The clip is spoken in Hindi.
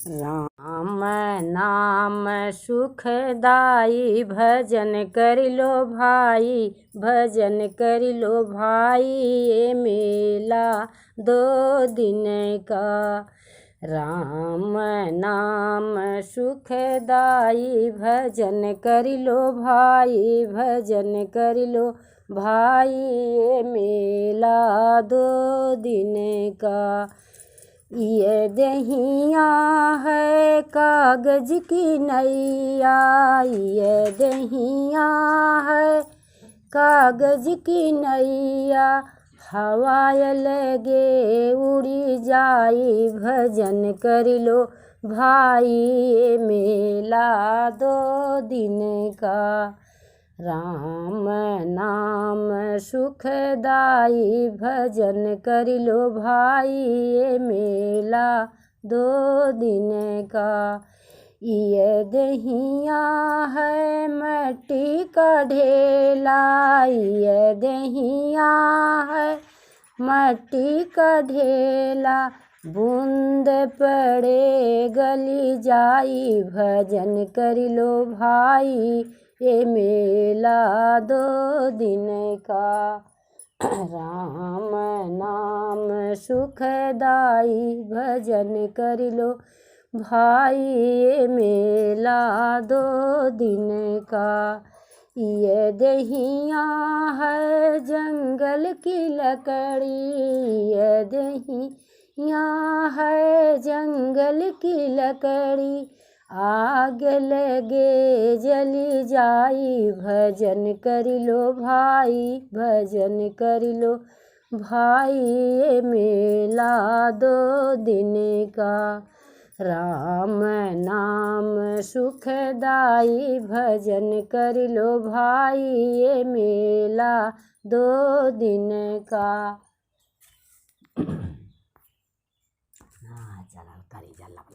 राम नाम सुखदाई भजन कर लो भाई, भजन कर लो भाई, ये मेला 2 दिन का। राम नाम सुखदाई भजन कर लो भाई, भजन कर लो भाई, ये मेला 2 दिन का। ये दहिया है कागज की नैया, ये दहिया है कागज की नैया, हवाए लगे उड़ी जाई, भजन कर लो भाई, ये मेला 2 दिन का। राम नाम सुखदाई भजन कर लो भाई, ये मेला 2 दिन का। ये दहिया है मट्टी का ढेला, ये दहिया है मट्टी का ढेला, बूंद पड़े गली जाई, भजन कर लो भाई, ये मेला 2 दिन का। राम नाम सुखदाई भजन कर लो भाई, ये मेला 2 दिन का। ये दहिया है जंगल की लकड़ी, ये दहिया है जंगल की लकड़ी, आग लगे जली जाई, भजन कर लो भाई, भजन कर लो भाई, ये मेला 2 दिन का। राम नाम सुखदाई भजन कर लो भाई, ये मेला 2 दिन का। चला करी जल्ला।